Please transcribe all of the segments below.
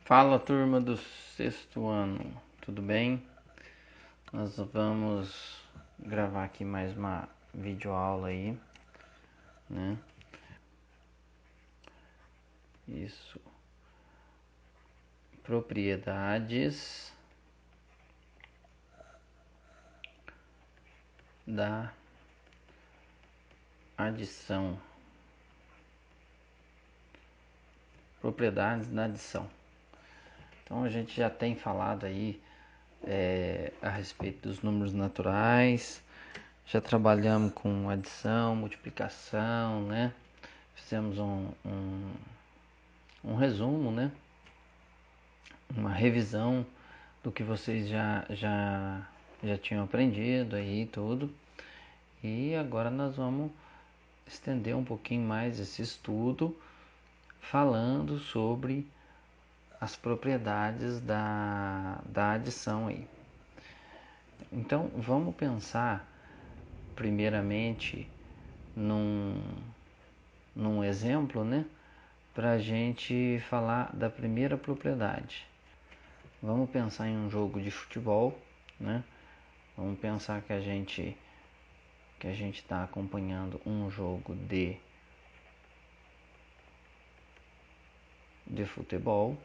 Fala, turma do sexto ano, tudo bem? Nós vamos gravar aqui mais uma videoaula aí, né? Isso. Propriedades da adição. Propriedades da adição. Então a gente já tem falado aí a respeito dos números naturais, já trabalhamos com adição, multiplicação, né? Fizemos um resumo, né? Uma revisão do que vocês já tinham aprendido aí tudo. E agora nós vamos estender um pouquinho mais esse estudo falando sobre as propriedades da adição aí. Então vamos pensar primeiramente num exemplo, né? Para a gente falar da primeira propriedade. Vamos pensar em um jogo de futebol, né? Vamos pensar que a gente está acompanhando um jogo de futebol,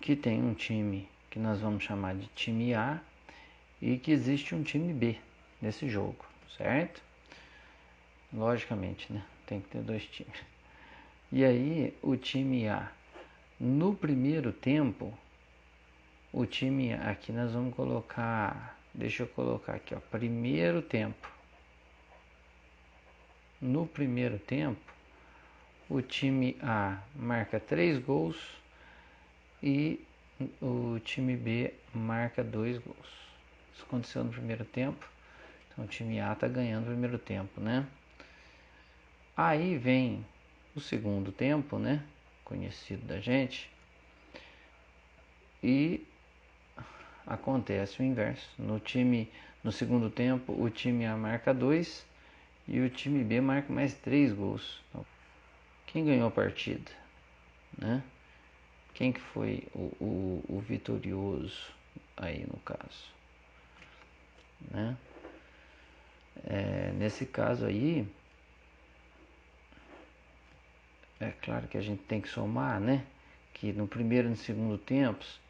que tem um time que nós vamos chamar de time A e que existe um time B nesse jogo, certo? Logicamente, né? Tem que ter dois times. E aí, o time A, no primeiro tempo, o time A, aqui nós vamos colocar, deixa eu colocar aqui, ó, primeiro tempo. No primeiro tempo, o time A marca 3 gols e o time B marca 2 gols. Isso aconteceu no primeiro tempo. Então o time A está ganhando o primeiro tempo, né? Aí vem o segundo tempo, né? Conhecido da gente. E acontece o inverso. No segundo tempo, o time A marca 2 e o time B marca mais 3 gols. Então, quem ganhou a partida, né? Quem que foi o vitorioso aí no caso, né? Nesse caso aí, é claro que a gente tem que somar, né? Que no primeiro e no segundo tempos,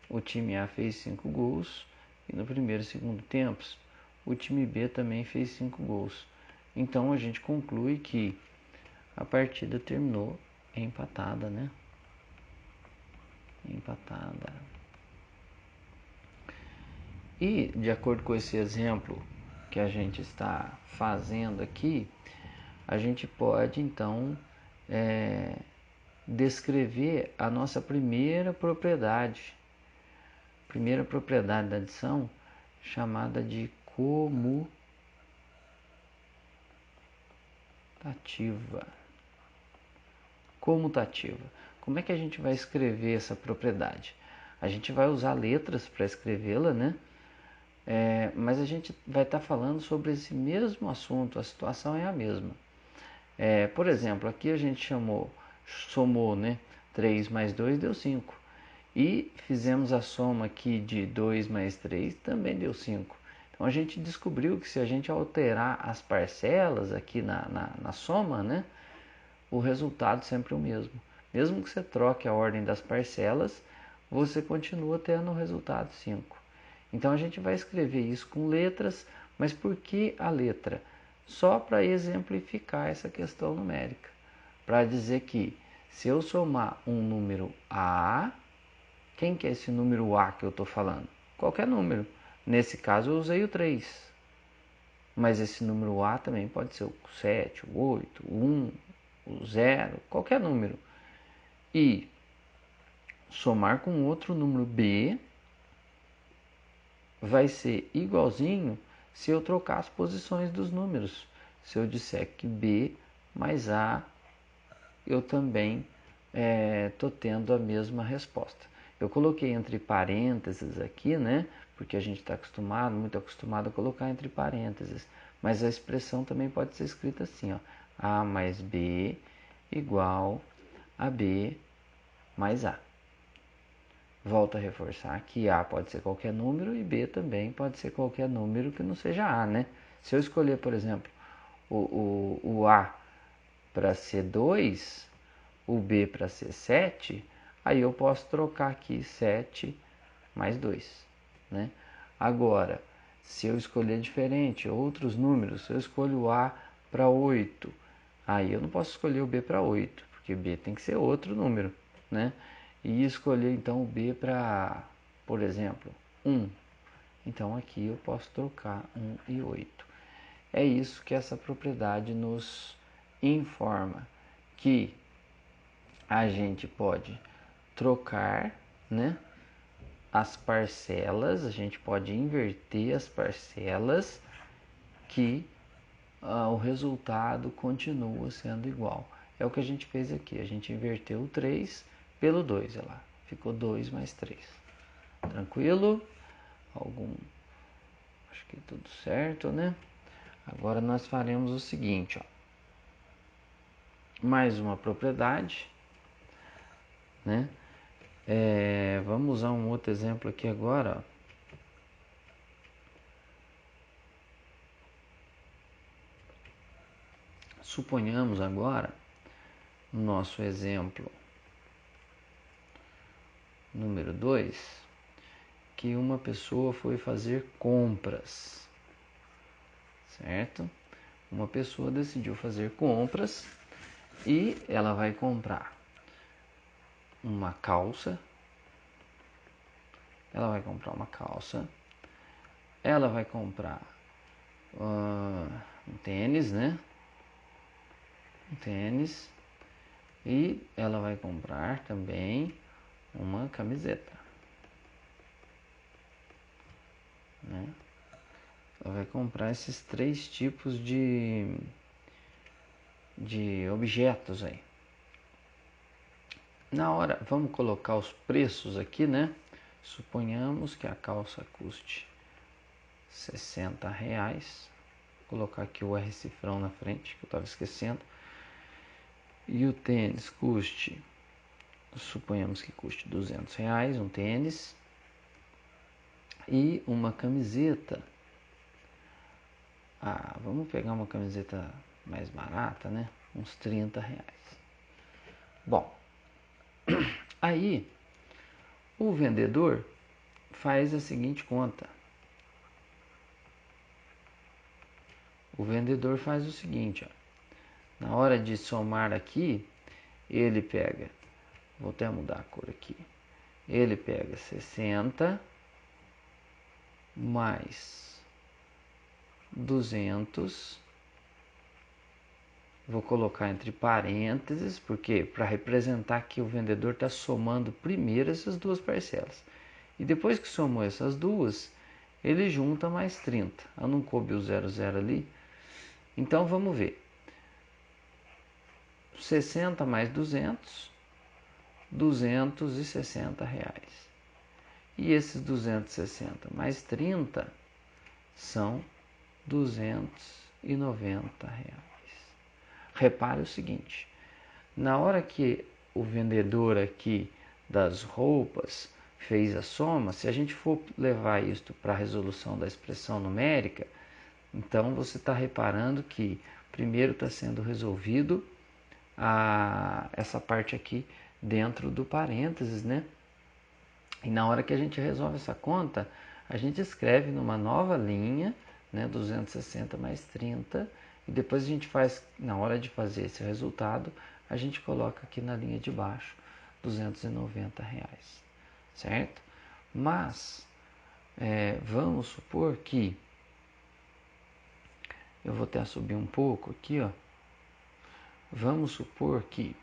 o time A fez 5 gols e no primeiro e segundo tempos, o time B também fez 5 gols. Então a gente conclui que a partida terminou empatada, né? Empatada. E de acordo com esse exemplo que a gente está fazendo aqui, a gente pode então descrever a nossa primeira propriedade da adição, chamada de comutativa. Como é que a gente vai escrever essa propriedade? A gente vai usar letras para escrevê-la, né? Mas a gente vai estar falando sobre esse mesmo assunto, a situação é a mesma. Por exemplo, aqui a gente somou, né? 3 mais 2 deu 5. E fizemos a soma aqui de 2 mais 3, também deu 5. Então a gente descobriu que se a gente alterar as parcelas aqui na soma, né? O resultado sempre é o mesmo. Mesmo que você troque a ordem das parcelas, você continua tendo o resultado 5. Então a gente vai escrever isso com letras, mas por que a letra? Só para exemplificar essa questão numérica. Para dizer que se eu somar um número A, quem que é esse número A que eu estou falando? Qualquer número. Nesse caso eu usei o 3. Mas esse número A também pode ser o 7, o 8, o 1, o 0, qualquer número. E somar com outro número B vai ser igualzinho se eu trocar as posições dos números. Se eu disser que B mais A, eu também estou tendo a mesma resposta. Eu coloquei entre parênteses aqui, né? Porque a gente está muito acostumado a colocar entre parênteses. Mas a expressão também pode ser escrita assim, ó. A mais B igual a B mais A. Volto a reforçar que A pode ser qualquer número e B também pode ser qualquer número que não seja A, né? Se eu escolher, por exemplo, o A para ser 2, o B para ser 7, aí eu posso trocar aqui 7 mais 2, né? Agora, se eu escolher diferente, outros números, se eu escolho o A para 8, aí eu não posso escolher o B para 8, porque B tem que ser outro número, né? E escolher então o B para, por exemplo, 1. Então aqui eu posso trocar 1 e 8. É isso que essa propriedade nos informa, que a gente pode trocar, né, as parcelas, a gente pode inverter as parcelas, que o resultado continua sendo igual. É o que a gente fez aqui, a gente inverteu o 3 pelo 2, olha lá, ficou 2 mais 3. Tranquilo? Acho que tudo certo, né? Agora nós faremos o seguinte, ó. Mais uma propriedade, né? Vamos usar um outro exemplo aqui agora, ó. Suponhamos agora, no nosso exemplo número 2, que uma pessoa foi fazer compras, certo? Uma pessoa decidiu fazer compras e ela vai comprar uma calça, ela vai comprar um tênis, né? Um tênis, e ela vai comprar também uma camiseta, né? Ela vai comprar esses 3 tipos de objetos aí. Na hora, vamos colocar os preços aqui, né? Suponhamos que a calça custe R$60. Vou colocar aqui o R cifrão na frente, que eu estava esquecendo. E o tênis custe, suponhamos que custe R$200, um tênis. E uma camiseta, vamos pegar uma camiseta mais barata, né? Uns R$30. Bom, aí o vendedor faz a seguinte conta. O vendedor faz o seguinte, ó. Na hora de somar aqui, ele pega, vou até mudar a cor aqui, ele pega 60 mais 200, vou colocar entre parênteses, porque para representar que o vendedor está somando primeiro essas duas parcelas. E depois que somou essas duas, ele junta mais 30. Não coube o 00 ali. Então vamos ver. 60 mais 200, R$260. E esses 260 mais 30 são R$290. Repare o seguinte, na hora que o vendedor aqui das roupas fez a soma, se a gente for levar isto para a resolução da expressão numérica, então você está reparando que primeiro está sendo resolvido essa parte aqui dentro do parênteses, né? E na hora que a gente resolve essa conta, a gente escreve numa nova linha, né, 260 mais 30, e depois a gente faz, na hora de fazer esse resultado, a gente coloca aqui na linha de baixo, R$290, certo? Mas, vamos supor que, eu vou até subir um pouco aqui, ó. Vamos supor que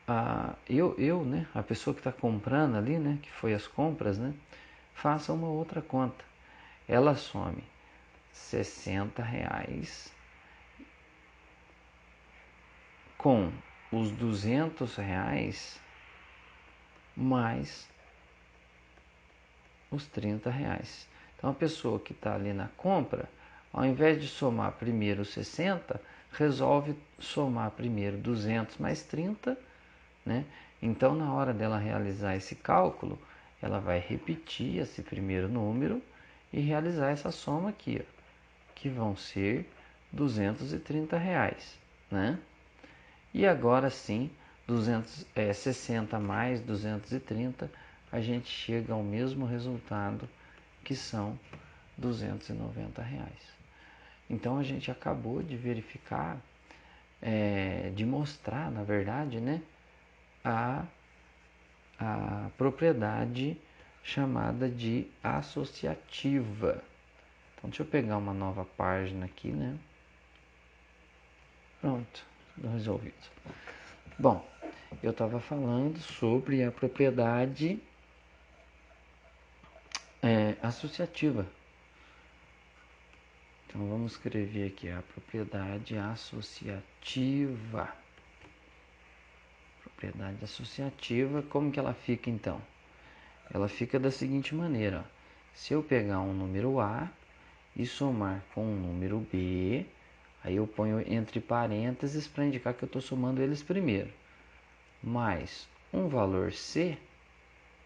né, a pessoa que está comprando ali, né, que foi as compras, né, faça uma outra conta. Ela some R$60 com os R$200 mais os R$30. Então a pessoa que está ali na compra, ao invés de somar primeiro 60, resolve somar primeiro 200 mais 30, né? Então, na hora dela realizar esse cálculo, ela vai repetir esse primeiro número e realizar essa soma aqui, ó, que vão ser R$ 230, né? E agora sim, 60 mais 230, a gente chega ao mesmo resultado, que são R$ 290. Então a gente acabou de verificar, de mostrar, na verdade, né, a propriedade chamada de associativa. Então deixa eu pegar uma nova página aqui, né? Pronto, tudo resolvido. Bom, eu estava falando sobre a propriedade associativa. Então vamos escrever aqui a propriedade associativa. Propriedade associativa, como que ela fica então? Ela fica da seguinte maneira, ó. Se eu pegar um número A e somar com um número B, aí eu ponho entre parênteses para indicar que eu estou somando eles primeiro. Mais um valor C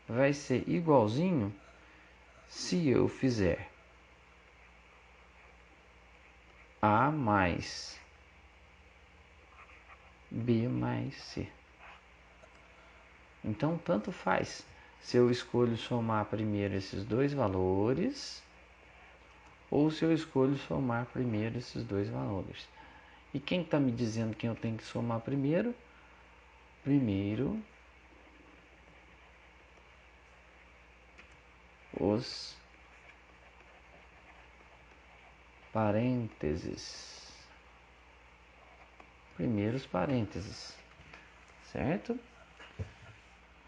vai ser igualzinho se eu fizer A mais B mais C. Então, tanto faz se eu escolho somar primeiro esses dois valores ou se eu escolho somar primeiro esses dois valores. E quem está me dizendo que eu tenho que somar primeiro? Primeiro, os parênteses. Primeiros parênteses, certo?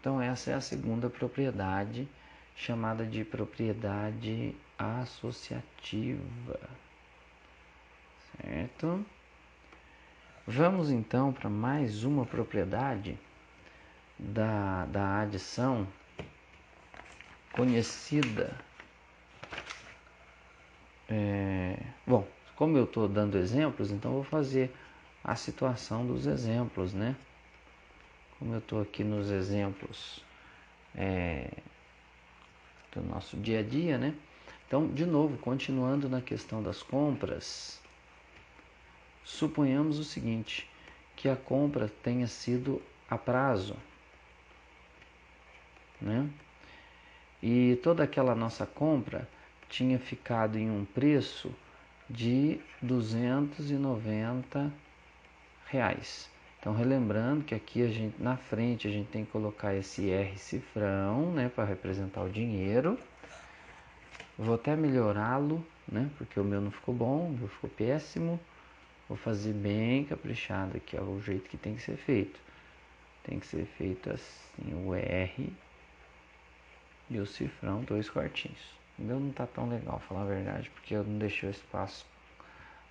Então essa é a segunda propriedade, chamada de propriedade associativa, certo? Vamos então para mais uma propriedade da adição, conhecida. Bom, como eu estou dando exemplos, então eu vou fazer a situação dos exemplos, né? Como eu estou aqui nos exemplos do nosso dia a dia, né? Então, de novo, continuando na questão das compras, suponhamos o seguinte, que a compra tenha sido a prazo, né? E toda aquela nossa compra tinha ficado em um preço de R$ 290. Então, relembrando que aqui na frente a gente tem que colocar esse R cifrão, né, para representar o dinheiro. Vou até melhorá-lo, né, porque o meu não ficou bom, o meu ficou péssimo. Vou fazer bem caprichado aqui, ó, o jeito que tem que ser feito. Tem que ser feito assim, o R e o cifrão, 2 quartinhos. O meu não tá tão legal, falar a verdade, porque eu não deixei o espaço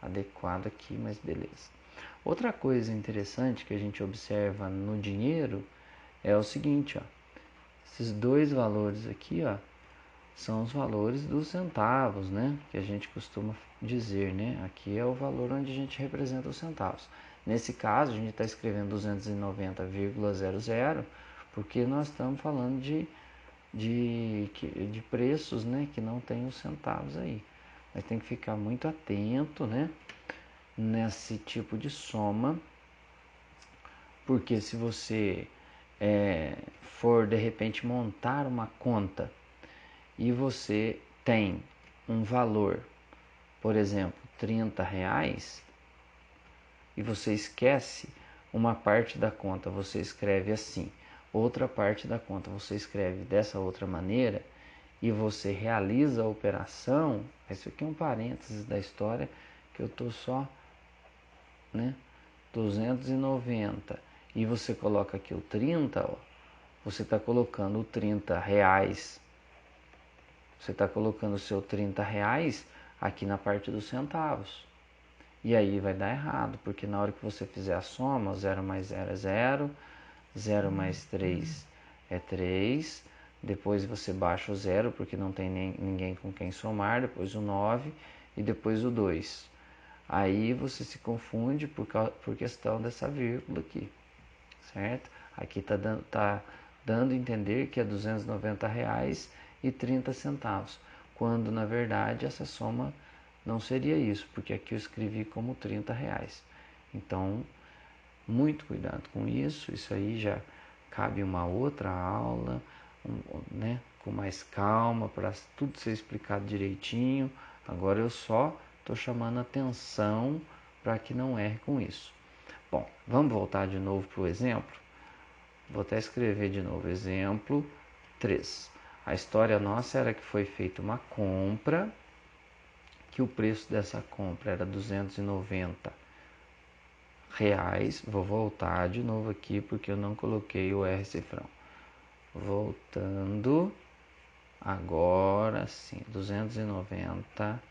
adequado aqui, mas beleza. Outra coisa interessante que a gente observa no dinheiro é o seguinte, ó. Esses dois valores aqui, ó, são os valores dos centavos, né? Que a gente costuma dizer, né? Aqui é o valor onde a gente representa os centavos. Nesse caso, a gente está escrevendo 290,00 porque nós estamos falando de preços, né? Que não tem os centavos aí. Mas tem que ficar muito atento, né? Nesse tipo de soma, porque se você for de repente montar uma conta e você tem um valor, por exemplo, R$ 30, e você esquece uma parte da conta, você escreve assim, outra parte da conta você escreve dessa outra maneira, e você realiza a operação, isso aqui é um parênteses da história que eu estou só, né, 290, e você coloca aqui o 30, ó, você está colocando o R$ 30, você está colocando o seu R$ 30 aqui na parte dos centavos. E aí vai dar errado, porque na hora que você fizer a soma, 0 mais 0 é 0, 0 mais 3 é 3, depois você baixa o 0, porque não tem ninguém com quem somar, depois o 9 e depois o 2. Aí você se confunde por questão dessa vírgula aqui, certo? Aqui está dando a entender que é R$ 290,30, quando na verdade essa soma não seria isso, porque aqui eu escrevi como R$ 30. Então, muito cuidado com isso aí já cabe uma outra aula, né, com mais calma, para tudo ser explicado direitinho. Agora eu só estou chamando atenção para que não erre com isso. Bom, vamos voltar de novo para o exemplo? Vou até escrever de novo, exemplo 3. A história nossa era que foi feita uma compra, que o preço dessa compra era R$ 290. Vou voltar de novo aqui porque eu não coloquei o R cifrão. Voltando, agora sim, R$ 290.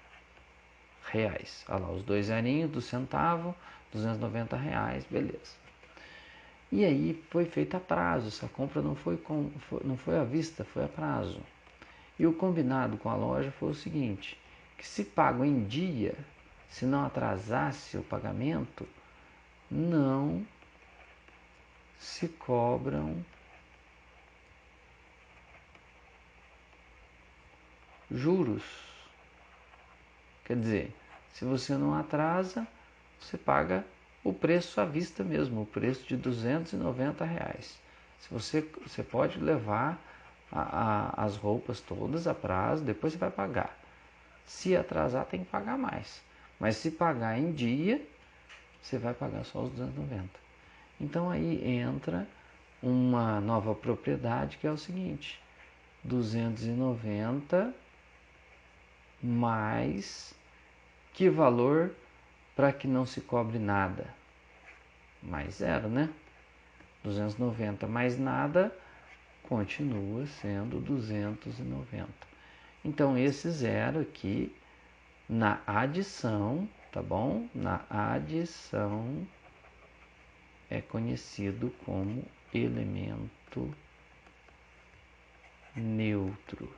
Olha lá, os dois zerinhos do centavo, R$ 290, beleza. E aí foi feita a prazo, essa compra não foi à vista, foi a prazo. E o combinado com a loja foi o seguinte, que se pago em dia, se não atrasasse o pagamento, não se cobram juros. Quer dizer, se você não atrasa, você paga o preço à vista mesmo, o preço de R$ 290. Você pode levar as roupas todas a prazo, depois você vai pagar. Se atrasar, tem que pagar mais. Mas se pagar em dia, você vai pagar só os 290. Então aí entra uma nova propriedade que é o seguinte: 290 mais que valor para que não se cobre nada? Mais zero, né? 290 mais nada continua sendo 290. Então esse zero aqui na adição, tá bom? Na adição é conhecido como elemento neutro,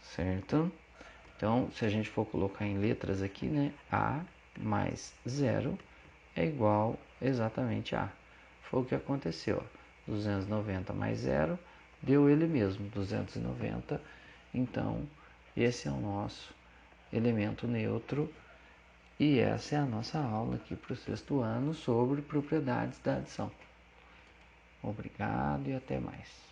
certo? Então, se a gente for colocar em letras aqui, né? A mais zero é igual exatamente a. Foi o que aconteceu. 290 mais zero deu ele mesmo, 290. Então, esse é o nosso elemento neutro. E essa é a nossa aula aqui para o 6º ano sobre propriedades da adição. Obrigado e até mais.